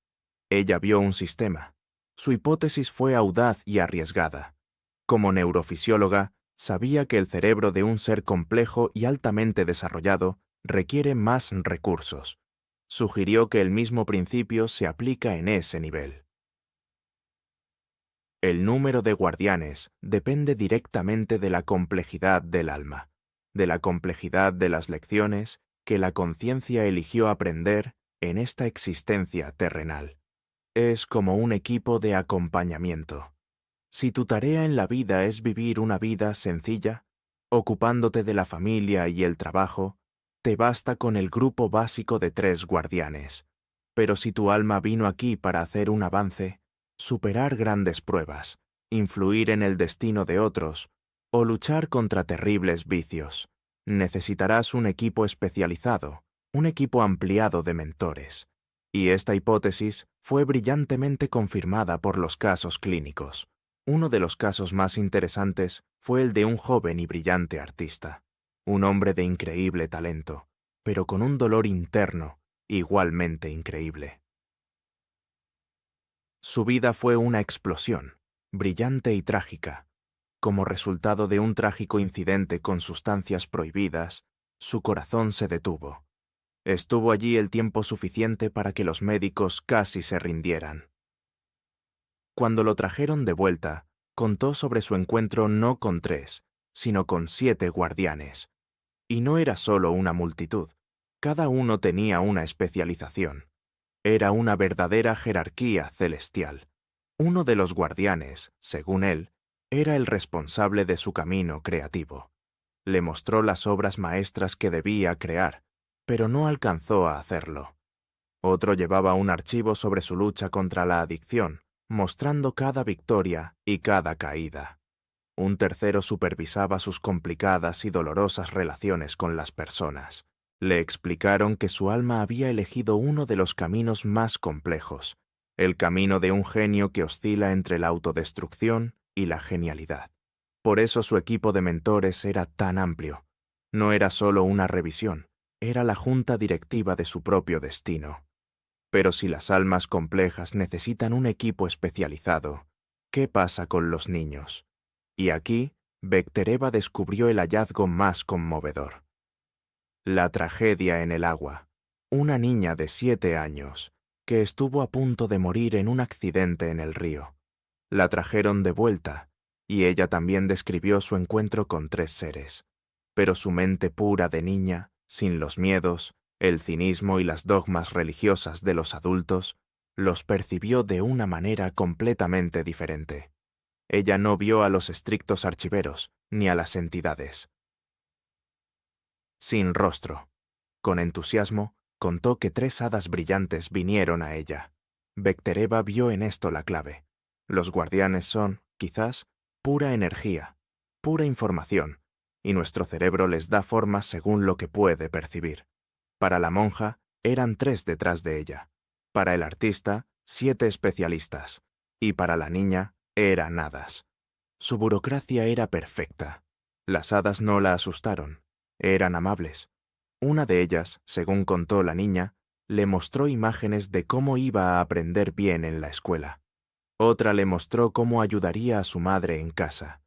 Ella vio un sistema. Su hipótesis fue audaz y arriesgada. Como neurofisióloga, sabía que el cerebro de un ser complejo y altamente desarrollado requiere más recursos. Sugirió que el mismo principio se aplica en ese nivel. El número de guardianes depende directamente de la complejidad del alma, de la complejidad de las lecciones que la conciencia eligió aprender en esta existencia terrenal. Es como un equipo de acompañamiento. Si tu tarea en la vida es vivir una vida sencilla, ocupándote de la familia y el trabajo, te basta con el grupo básico de 3 guardianes. Pero si tu alma vino aquí para hacer un avance, superar grandes pruebas, influir en el destino de otros o luchar contra terribles vicios, necesitarás un equipo especializado, un equipo ampliado de mentores. Y esta hipótesis fue brillantemente confirmada por los casos clínicos. Uno de los casos más interesantes fue el de un joven y brillante artista, un hombre de increíble talento, pero con un dolor interno igualmente increíble. Su vida fue una explosión, brillante y trágica. Como resultado de un trágico incidente con sustancias prohibidas, su corazón se detuvo. Estuvo allí el tiempo suficiente para que los médicos casi se rindieran. Cuando lo trajeron de vuelta, contó sobre su encuentro no con 3, sino con 7 guardianes. Y no era solo una multitud, cada uno tenía una especialización. Era una verdadera jerarquía celestial. Uno de los guardianes, según él, era el responsable de su camino creativo. Le mostró las obras maestras que debía crear, pero no alcanzó a hacerlo. Otro llevaba un archivo sobre su lucha contra la adicción, mostrando cada victoria y cada caída. Un tercero supervisaba sus complicadas y dolorosas relaciones con las personas. Le explicaron que su alma había elegido uno de los caminos más complejos, el camino de un genio que oscila entre la autodestrucción y la genialidad. Por eso su equipo de mentores era tan amplio. No era solo una revisión, era la junta directiva de su propio destino. Pero si las almas complejas necesitan un equipo especializado, ¿qué pasa con los niños? Y aquí, Bektereva descubrió el hallazgo más conmovedor. La tragedia en el agua. Una niña de 7 años, que estuvo a punto de morir en un accidente en el río. La trajeron de vuelta, y ella también describió su encuentro con 3 seres. Pero su mente pura de niña, sin los miedos, el cinismo y las dogmas religiosas de los adultos, los percibió de una manera completamente diferente. Ella no vio a los estrictos archiveros, ni a las entidades. Sin rostro. Con entusiasmo, contó que 3 hadas brillantes vinieron a ella. Bektereva vio en esto la clave. Los guardianes son, quizás, pura energía, pura información, y nuestro cerebro les da forma según lo que puede percibir. Para la monja, eran 3 detrás de ella. Para el artista, 7 especialistas. Y para la niña, eran hadas. Su burocracia era perfecta. Las hadas no la asustaron. Eran amables. Una de ellas, según contó la niña, le mostró imágenes de cómo iba a aprender bien en la escuela. Otra le mostró cómo ayudaría a su madre en casa.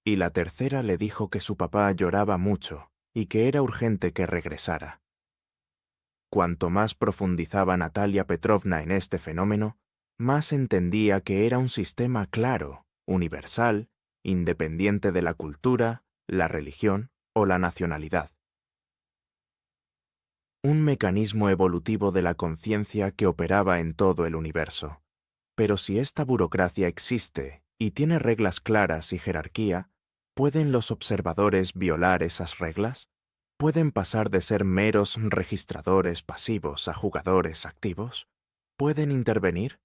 Y la tercera le dijo que su papá lloraba mucho y que era urgente que regresara. Cuanto más profundizaba Natalia Petrovna en este fenómeno, más entendía que era un sistema claro, universal, independiente de la cultura, la religión o la nacionalidad. Un mecanismo evolutivo de la conciencia que operaba en todo el universo. Pero si esta burocracia existe y tiene reglas claras y jerarquía, ¿pueden los observadores violar esas reglas? ¿Pueden pasar de ser meros registradores pasivos a jugadores activos? ¿Pueden intervenir?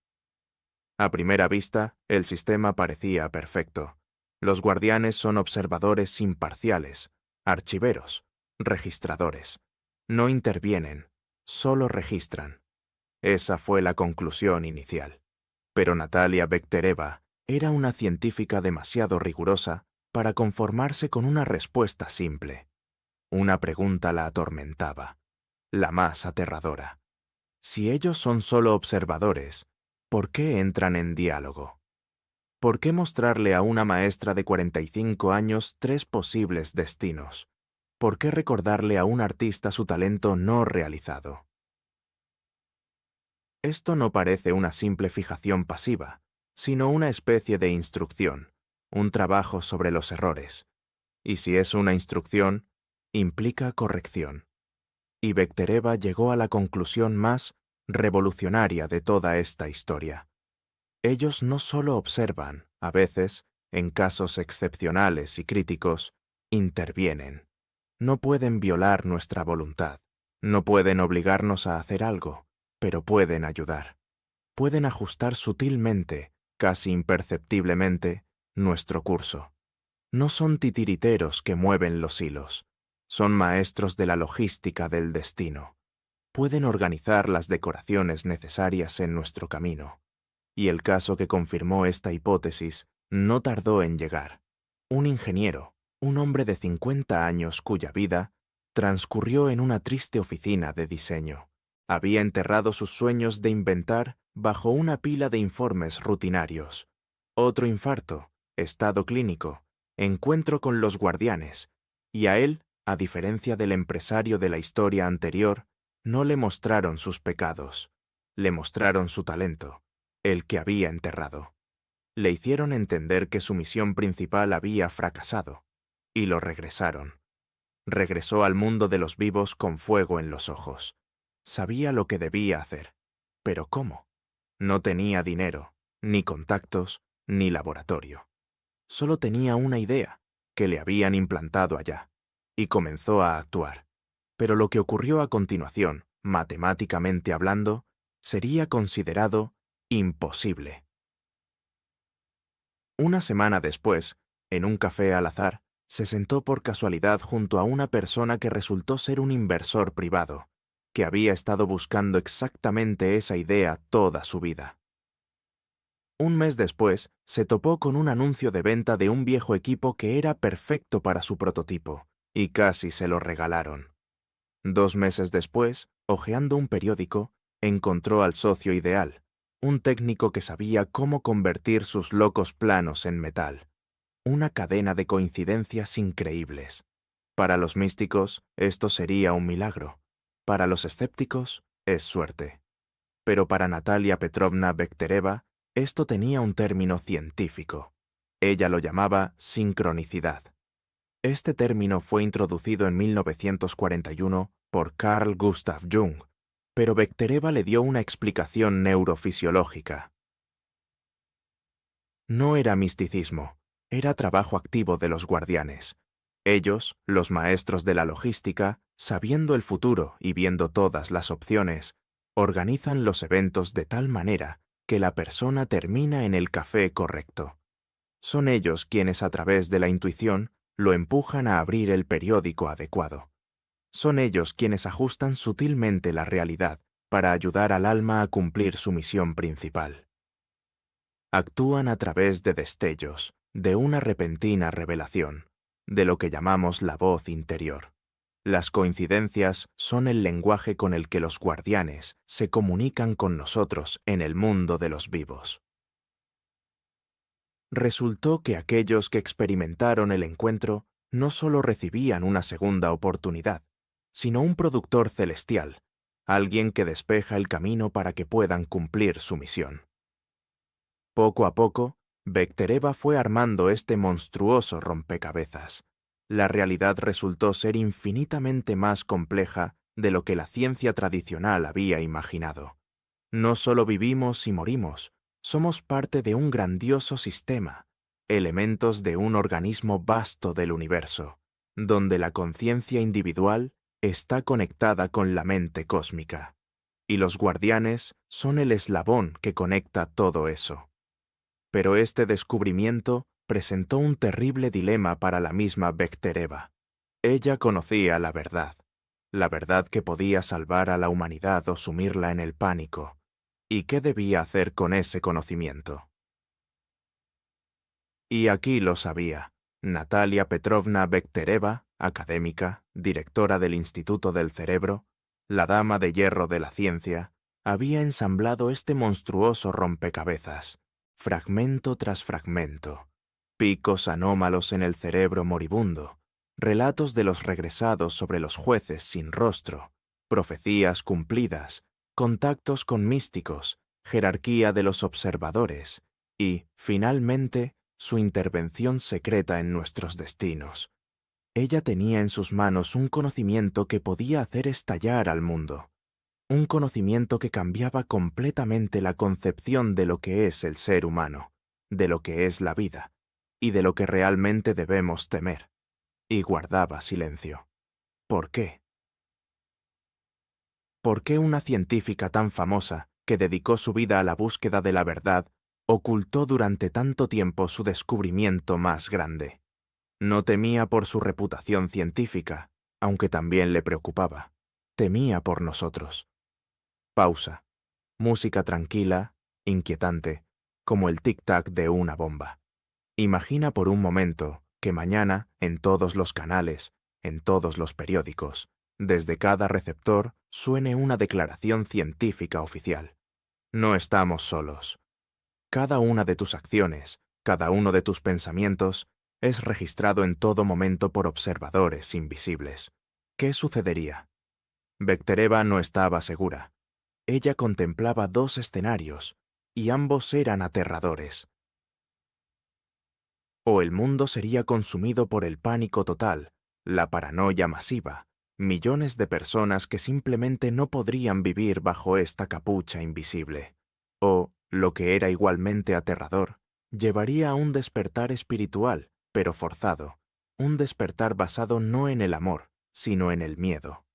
A primera vista, el sistema parecía perfecto. Los guardianes son observadores imparciales, archiveros, registradores. No intervienen, solo registran. Esa fue la conclusión inicial. Pero Natalia Bektereva era una científica demasiado rigurosa para conformarse con una respuesta simple. Una pregunta la atormentaba, la más aterradora. Si ellos son solo observadores, ¿por qué entran en diálogo? ¿Por qué mostrarle a una maestra de 45 años 3 posibles destinos? ¿Por qué recordarle a un artista su talento no realizado? Esto no parece una simple fijación pasiva, sino una especie de instrucción, un trabajo sobre los errores. Y si es una instrucción, implica corrección. Y Bektereva llegó a la conclusión más revolucionaria de toda esta historia. Ellos no solo observan, a veces, en casos excepcionales y críticos, intervienen. No pueden violar nuestra voluntad, no pueden obligarnos a hacer algo, pero pueden ayudar. Pueden ajustar sutilmente, casi imperceptiblemente, nuestro curso. No son titiriteros que mueven los hilos, son maestros de la logística del destino. Pueden organizar las decoraciones necesarias en nuestro camino. Y el caso que confirmó esta hipótesis no tardó en llegar. Un ingeniero, un hombre de 50 años cuya vida transcurrió en una triste oficina de diseño. Había enterrado sus sueños de inventar bajo una pila de informes rutinarios. Otro infarto, estado clínico, encuentro con los guardianes, y a él, a diferencia del empresario de la historia anterior, no le mostraron sus pecados, le mostraron su talento, el que había enterrado. Le hicieron entender que su misión principal había fracasado, y lo regresaron. Regresó al mundo de los vivos con fuego en los ojos. Sabía lo que debía hacer, pero ¿cómo? No tenía dinero, ni contactos, ni laboratorio. Solo tenía una idea, que le habían implantado allá, y comenzó a actuar. Pero lo que ocurrió a continuación, matemáticamente hablando, sería considerado imposible. Una semana después, en un café al azar, se sentó por casualidad junto a una persona que resultó ser un inversor privado, que había estado buscando exactamente esa idea toda su vida. Un mes después, se topó con un anuncio de venta de un viejo equipo que era perfecto para su prototipo, y casi se lo regalaron. 2 meses después, hojeando un periódico, encontró al socio ideal, un técnico que sabía cómo convertir sus locos planos en metal. Una cadena de coincidencias increíbles. Para los místicos, esto sería un milagro. Para los escépticos, es suerte. Pero para Natalia Petrovna Bektereva, esto tenía un término científico. Ella lo llamaba sincronicidad. Este término fue introducido en 1941 por Carl Gustav Jung, pero Bektereva le dio una explicación neurofisiológica. No era misticismo, era trabajo activo de los guardianes. Ellos, los maestros de la logística, sabiendo el futuro y viendo todas las opciones, organizan los eventos de tal manera que la persona termina en el café correcto. Son ellos quienes a través de la intuición lo empujan a abrir el periódico adecuado. Son ellos quienes ajustan sutilmente la realidad para ayudar al alma a cumplir su misión principal. Actúan a través de destellos, de una repentina revelación, de lo que llamamos la voz interior. Las coincidencias son el lenguaje con el que los guardianes se comunican con nosotros en el mundo de los vivos. Resultó que aquellos que experimentaron el encuentro no solo recibían una segunda oportunidad, sino un productor celestial, alguien que despeja el camino para que puedan cumplir su misión. Poco a poco, Bektereva fue armando este monstruoso rompecabezas. La realidad resultó ser infinitamente más compleja de lo que la ciencia tradicional había imaginado. No solo vivimos y morimos, somos parte de un grandioso sistema, elementos de un organismo vasto del universo, donde la conciencia individual está conectada con la mente cósmica. Y los guardianes son el eslabón que conecta todo eso. Pero este descubrimiento presentó un terrible dilema para la misma Bektereva. Ella conocía la verdad que podía salvar a la humanidad o sumirla en el pánico. ¿Y qué debía hacer con ese conocimiento? Y aquí lo sabía. Natalia Petrovna Bektereva, académica, directora del Instituto del Cerebro, la dama de hierro de la ciencia, había ensamblado este monstruoso rompecabezas, fragmento tras fragmento, picos anómalos en el cerebro moribundo, relatos de los regresados sobre los jueces sin rostro, profecías cumplidas, contactos con místicos, jerarquía de los observadores y, finalmente, su intervención secreta en nuestros destinos. Ella tenía en sus manos un conocimiento que podía hacer estallar al mundo, un conocimiento que cambiaba completamente la concepción de lo que es el ser humano, de lo que es la vida, y de lo que realmente debemos temer. Y guardaba silencio. ¿Por qué? ¿Por qué una científica tan famosa, que dedicó su vida a la búsqueda de la verdad, ocultó durante tanto tiempo su descubrimiento más grande? No temía por su reputación científica, aunque también le preocupaba. Temía por nosotros. Pausa. Música tranquila, inquietante, como el tic-tac de una bomba. Imagina por un momento que mañana, en todos los canales, en todos los periódicos, desde cada receptor, suene una declaración científica oficial. No estamos solos. Cada una de tus acciones, cada uno de tus pensamientos, es registrado en todo momento por observadores invisibles. ¿Qué sucedería? Bektereva no estaba segura. Ella contemplaba dos escenarios, y ambos eran aterradores. o el mundo sería consumido por el pánico total, la paranoia masiva, millones de personas que simplemente no podrían vivir bajo esta capucha invisible. O, lo que era igualmente aterrador, llevaría a un despertar espiritual, pero forzado, un despertar basado no en el amor, sino en el miedo.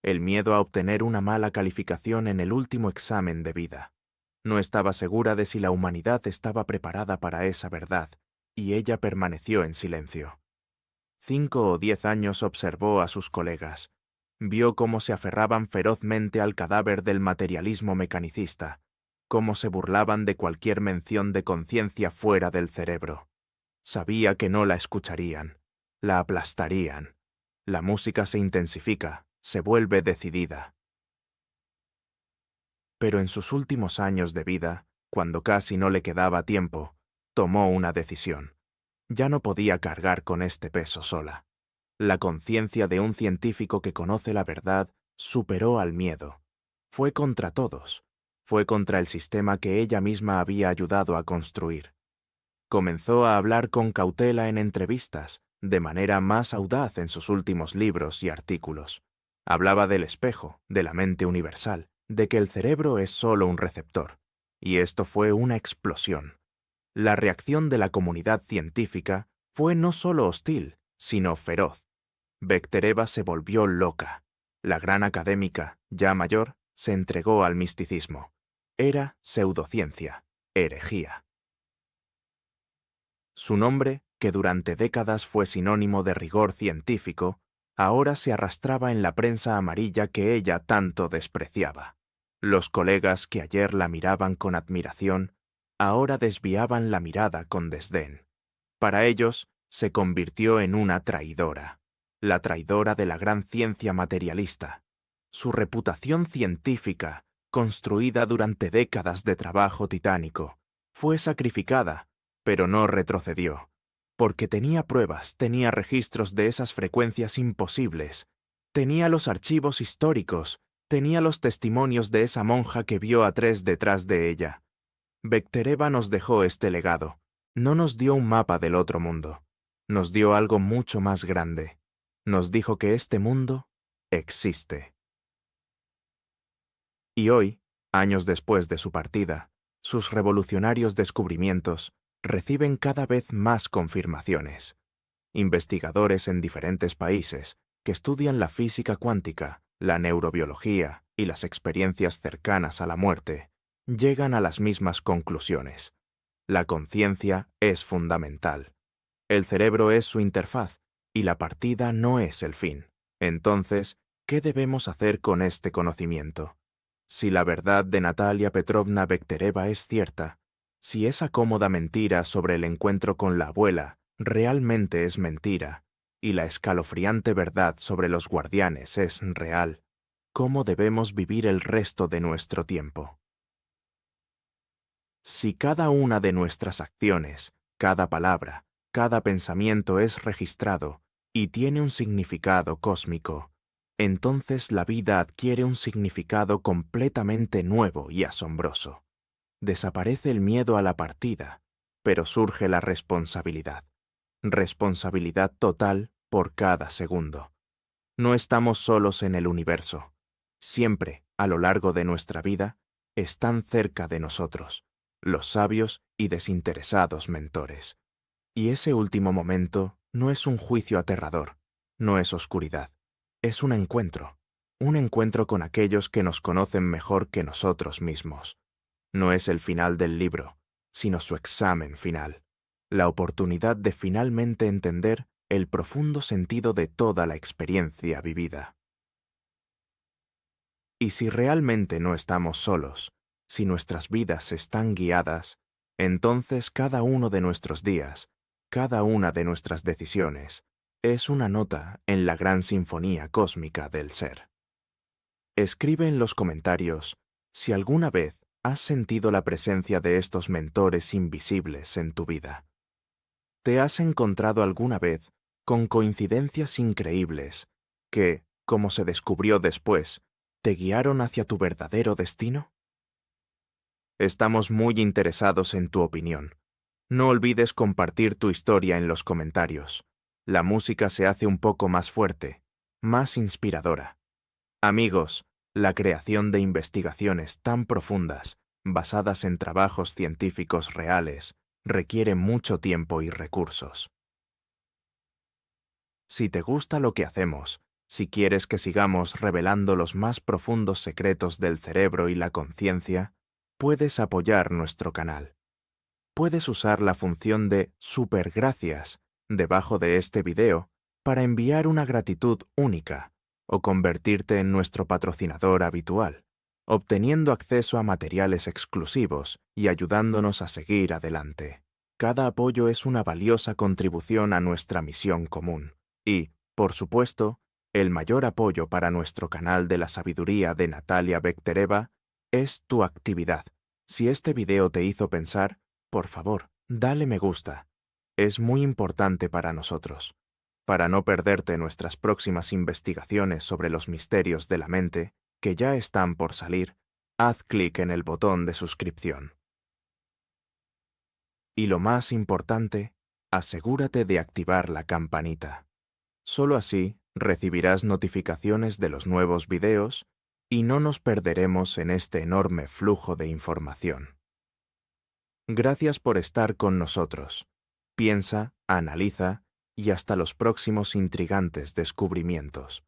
El miedo a obtener una mala calificación en el último examen de vida. No estaba segura de si la humanidad estaba preparada para esa verdad, y ella permaneció en silencio. 5 o 10 años observó a sus colegas. Vio cómo se aferraban ferozmente al cadáver del materialismo mecanicista, cómo se burlaban de cualquier mención de conciencia fuera del cerebro. Sabía que no la escucharían, la aplastarían. La música se intensifica, se vuelve decidida. Pero en sus últimos años de vida, cuando casi no le quedaba tiempo, tomó una decisión. Ya no podía cargar con este peso sola. La conciencia de un científico que conoce la verdad superó al miedo. Fue contra todos. Fue contra el sistema que ella misma había ayudado a construir. Comenzó a hablar con cautela en entrevistas, de manera más audaz en sus últimos libros y artículos. Hablaba del espejo, de la mente universal, de que el cerebro es solo un receptor. Y esto fue una explosión. La reacción de la comunidad científica fue no solo hostil, sino feroz. Bektereva se volvió loca. La gran académica, ya mayor, se entregó al misticismo. Era pseudociencia, herejía. Su nombre, que durante décadas fue sinónimo de rigor científico, ahora se arrastraba en la prensa amarilla que ella tanto despreciaba. Los colegas que ayer la miraban con admiración, ahora desviaban la mirada con desdén. Para ellos, se convirtió en una traidora, la traidora de la gran ciencia materialista. Su reputación científica, construida durante décadas de trabajo titánico, fue sacrificada, pero no retrocedió, porque tenía pruebas, tenía registros de esas frecuencias imposibles, tenía los archivos históricos, tenía los testimonios de esa monja que vio a 3 detrás de ella. Bektereva nos dejó este legado. No nos dio un mapa del otro mundo. Nos dio algo mucho más grande. Nos dijo que este mundo existe. Y hoy, años después de su partida, sus revolucionarios descubrimientos reciben cada vez más confirmaciones. Investigadores en diferentes países que estudian la física cuántica, la neurobiología y las experiencias cercanas a la muerte, llegan a las mismas conclusiones. La conciencia es fundamental. El cerebro es su interfaz y la partida no es el fin. Entonces, ¿qué debemos hacer con este conocimiento? Si la verdad de Natalia Petrovna Bektereva es cierta, si esa cómoda mentira sobre el encuentro con la abuela realmente es mentira, y la escalofriante verdad sobre los guardianes es real, ¿cómo debemos vivir el resto de nuestro tiempo? Si cada una de nuestras acciones, cada palabra, cada pensamiento es registrado y tiene un significado cósmico, entonces la vida adquiere un significado completamente nuevo y asombroso. Desaparece el miedo a la partida, pero surge la responsabilidad. Responsabilidad total por cada segundo. No estamos solos en el universo. Siempre, a lo largo de nuestra vida, están cerca de nosotros, los sabios y desinteresados mentores. Y ese último momento no es un juicio aterrador, no es oscuridad, es un encuentro con aquellos que nos conocen mejor que nosotros mismos. No es el final del libro, sino su examen final, la oportunidad de finalmente entender el profundo sentido de toda la experiencia vivida. Y si realmente no estamos solos, si nuestras vidas están guiadas, entonces cada uno de nuestros días, cada una de nuestras decisiones, es una nota en la gran sinfonía cósmica del ser. Escribe en los comentarios si alguna vez has sentido la presencia de estos mentores invisibles en tu vida. ¿Te has encontrado alguna vez con coincidencias increíbles que, como se descubrió después, te guiaron hacia tu verdadero destino? Estamos muy interesados en tu opinión. No olvides compartir tu historia en los comentarios. La música se hace un poco más fuerte, más inspiradora. Amigos, la creación de investigaciones tan profundas, basadas en trabajos científicos reales, requiere mucho tiempo y recursos. Si te gusta lo que hacemos, si quieres que sigamos revelando los más profundos secretos del cerebro y la conciencia, puedes apoyar nuestro canal. Puedes usar la función de Supergracias debajo de este video para enviar una gratitud única o convertirte en nuestro patrocinador habitual, obteniendo acceso a materiales exclusivos y ayudándonos a seguir adelante. Cada apoyo es una valiosa contribución a nuestra misión común y, por supuesto, el mayor apoyo para nuestro canal de la sabiduría de Natalia Bektereva es tu actividad. Si este video te hizo pensar, por favor, dale me gusta. Es muy importante para nosotros. Para no perderte nuestras próximas investigaciones sobre los misterios de la mente, que ya están por salir, haz clic en el botón de suscripción. Y lo más importante, asegúrate de activar la campanita. Solo así recibirás notificaciones de los nuevos videos y no nos perderemos en este enorme flujo de información. Gracias por estar con nosotros. Piensa, analiza y hasta los próximos intrigantes descubrimientos.